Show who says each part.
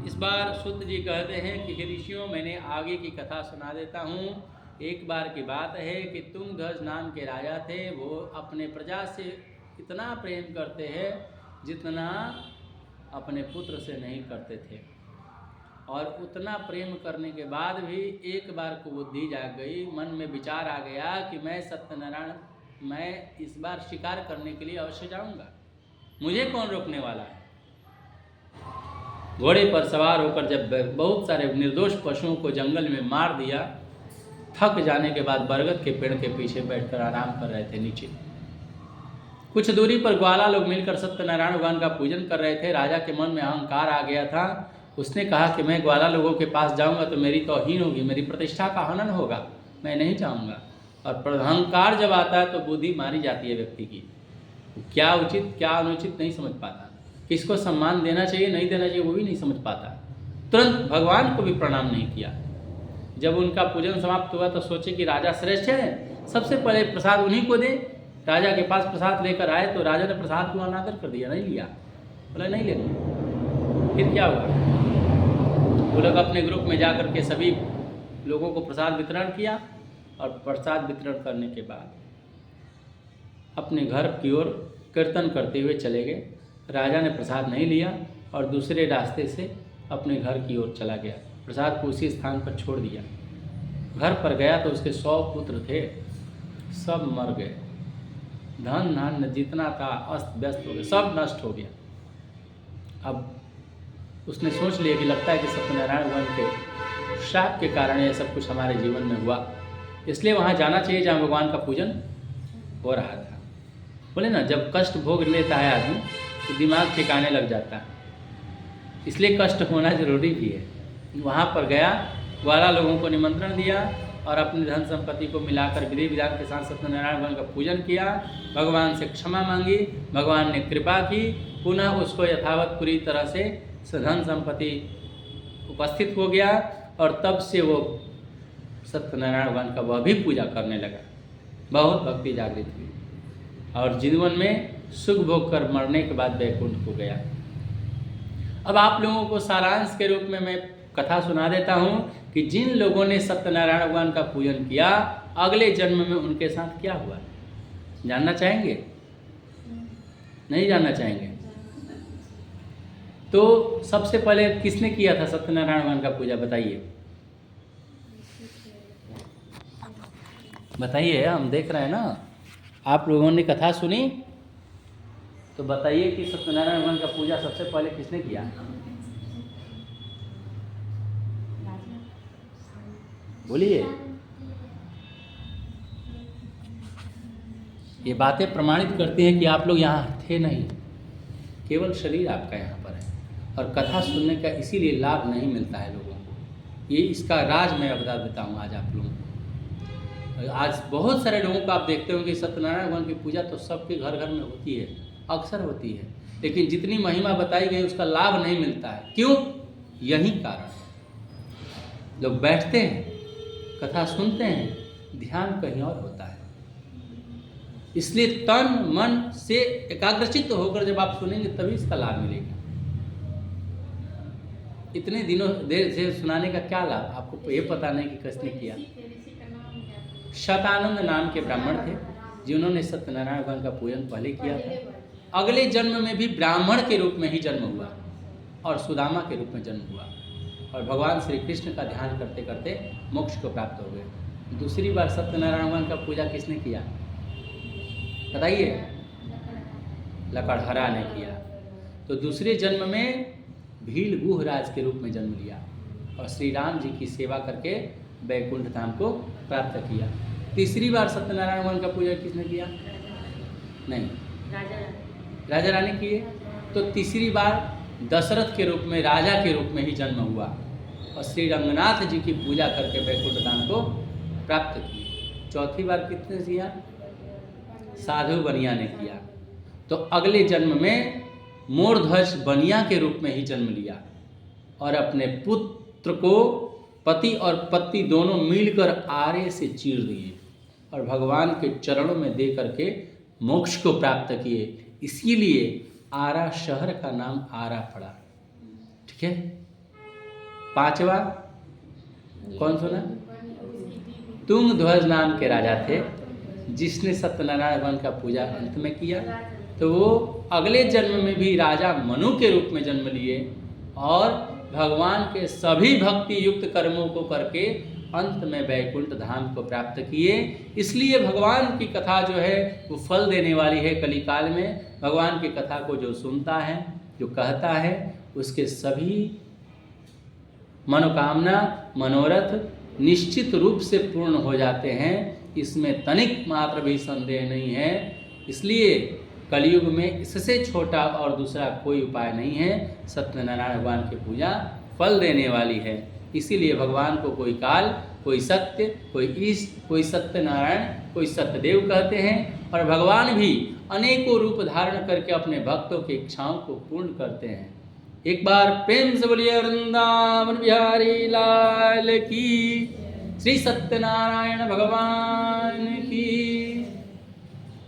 Speaker 1: इस बार सूत जी कहते हैं कि हे ऋषियों, मैंने आगे की कथा सुना देता हूँ। एक बार की बात है कि तुंगध्वज नाम के राजा थे। वो अपने प्रजा से इतना प्रेम करते हैं जितना अपने पुत्र से नहीं करते थे, और उतना प्रेम करने के बाद भी एक बार को बुद्धि जाग गई, मन में विचार आ गया कि मैं सत्यनारायण, मैं इस बार शिकार करने के लिए अवश्य जाऊंगा, मुझे कौन रोकने वाला है। घोड़े पर सवार होकर जब बहुत सारे निर्दोष पशुओं को जंगल में मार दिया, थक जाने के बाद बरगद के पेड़ के पीछे बैठकर आराम कर रहे थे नीचे। कुछ दूरी पर ग्वाला लोग मिलकर सत्यनारायण भगवान का पूजन कर रहे थे। राजा के मन में अहंकार आ गया था। उसने कहा कि मैं ग्वाला लोगों के पास जाऊंगा तो मेरी तौहीन होगी, मेरी प्रतिष्ठा का हनन होगा, मैं नहीं चाहूँगा। और अहंकार जब आता है तो बुद्धि मारी जाती है व्यक्ति की, क्या उचित क्या अनुचित नहीं समझ पाता, किसको सम्मान देना चाहिए नहीं देना चाहिए वो भी नहीं समझ पाता। तुरंत भगवान को भी प्रणाम नहीं किया। जब उनका पूजन समाप्त हुआ तो सोचे कि राजा श्रेष्ठ है, सबसे पहले प्रसाद उन्हीं को दे। राजा के पास प्रसाद लेकर आए तो राजा ने प्रसाद को अनादर कर दिया, नहीं लिया, बोला नहीं लेंगे। फिर क्या हुआ, वो लोग अपने ग्रुप में जा कर के सभी लोगों को प्रसाद वितरण किया, और प्रसाद वितरण करने के बाद अपने घर की ओर कीर्तन करते हुए चले गए। राजा ने प्रसाद नहीं लिया और दूसरे रास्ते से अपने घर की ओर चला गया, प्रसाद को उसी स्थान पर छोड़ दिया। घर पर गया तो उसके 100 पुत्र थे, सब मर गए, धन धान्य जितना था अस्त व्यस्त हो गया, सब नष्ट हो गया। अब उसने सोच लिया कि लगता है कि सत्यनारायण भगवान के शाप के कारण ये सब कुछ हमारे जीवन में हुआ, इसलिए वहाँ जाना चाहिए जहाँ भगवान का पूजन हो रहा था। बोले ना, जब कष्ट भोग लेता है आदमी तो दिमाग ठिकाने लग जाता है, इसलिए कष्ट होना जरूरी भी है। वहाँ पर गया, ग्वाला लोगों को निमंत्रण दिया और अपनी धन संपत्ति को मिलाकर विधि विधान के साथ सत्यनारायण भगवान का पूजन किया, भगवान से क्षमा मांगी, भगवान ने कृपा की, पुनः उसको यथावत पूरी तरह से धन संपत्ति उपस्थित हो गया, और तब से वो सत्यनारायण भगवान का वह भी पूजा करने लगा। बहुत भक्ति जागृत हुई और जीवन में सुख भोग कर मरने के बाद वैकुंठ को गया। अब आप लोगों को सारांश के रूप में मैं कथा सुना देता हूँ कि जिन लोगों ने सत्यनारायण भगवान का पूजन किया, अगले जन्म में उनके साथ क्या हुआ, जानना चाहेंगे? नहीं जानना चाहेंगे? तो सबसे पहले किसने किया था सत्यनारायण भगवान का पूजा, बताइए बताइए, हम देख रहे हैं ना, आप लोगों ने कथा सुनी तो बताइए कि सत्यनारायण भगवान का पूजा सबसे पहले किसने किया? बोलिए। ये बातें प्रमाणित करती हैं कि आप लोग यहाँ थे नहीं, केवल शरीर आपका यहाँ पर है, और कथा सुनने का इसीलिए लाभ नहीं मिलता है लोगों को। ये इसका राज मैं बता देता हूँ आज आप लोगों को। आज बहुत सारे लोगों को आप देखते हो कि सत्यनारायण भगवान की पूजा तो सबके घर घर में होती है, अक्सर होती है, लेकिन जितनी महिमा बताई गई उसका लाभ नहीं मिलता है। क्यों? यही कारण, लोग बैठते हैं, कथा सुनते हैं, ध्यान कहीं और होता है। इसलिए तन मन से एकाग्रचित्त होकर जब आप सुनेंगे तभी इसका लाभ मिलेगा। इतने दिनों देर से सुनाने का क्या लाभ, आपको ये पता नहीं कि किसने किया। शतानंद नाम के ब्राह्मण थे जिन्होंने सत्यनारायण भगवान का पूजन पहले किया था। अगले जन्म में भी ब्राह्मण के रूप में ही जन्म हुआ और सुदामा के रूप में जन्म हुआ, और भगवान श्री कृष्ण का ध्यान करते करते मोक्ष को प्राप्त हो गए। दूसरी बार सत्यनारायण भगवान का पूजा किसने किया, बताइए? लकड़हरा ने किया। तो दूसरे जन्म में भील गुह राज के रूप में जन्म लिया और श्री राम जी की सेवा करके वैकुंठ धाम को प्राप्त किया। तीसरी बार सत्यनारायण भगवान का पूजा किसने किया? नहीं, राजा रानी किए। तो तीसरी बार दशरथ के रूप में, राजा के रूप में ही जन्म हुआ और श्री रंगनाथ जी की पूजा करके वैकुंठ धाम को प्राप्त किया। चौथी बार किसने किया? साधु बनिया ने किया। तो अगले जन्म में मोरध्वज बनिया के रूप में ही जन्म लिया और अपने पुत्र को पति और पत्नी दोनों मिलकर आरे से चीर दिए और भगवान के चरणों में दे करके मोक्ष को प्राप्त किए। इसीलिए आरा शहर का नाम आरा पड़ा। ठीक है, पांचवा कौन सुना? तुंगध्वज नाम के राजा थे, जिसने सत्यनारायण भगवान का पूजा अंत में किया। तो वो अगले जन्म में भी राजा मनु के रूप में जन्म लिए और भगवान के सभी भक्ति युक्त कर्मों को करके अंत में वैकुंठ धाम को प्राप्त किए। इसलिए भगवान की कथा जो है वो फल देने वाली है। कलिकाल में भगवान की कथा को जो सुनता है, जो कहता है, उसके सभी मनोकामना मनोरथ निश्चित रूप से पूर्ण हो जाते हैं। इसमें तनिक मात्र भी संदेह नहीं है। इसलिए कलयुग में इससे छोटा और दूसरा कोई उपाय नहीं है। सत्यनारायण भगवान की पूजा फल देने वाली है। इसीलिए भगवान को कोई काल, कोई सत्य, कोई ईष्ट, कोई सत्यनारायण, कोई सत्यदेव कहते हैं। और भगवान भी अनेकों रूप धारण करके अपने भक्तों की इच्छाओं को पूर्ण करते हैं। एक बार प्रेम से बोलिए वृंदावन बिहारी लाल की। श्री सत्यनारायण भगवान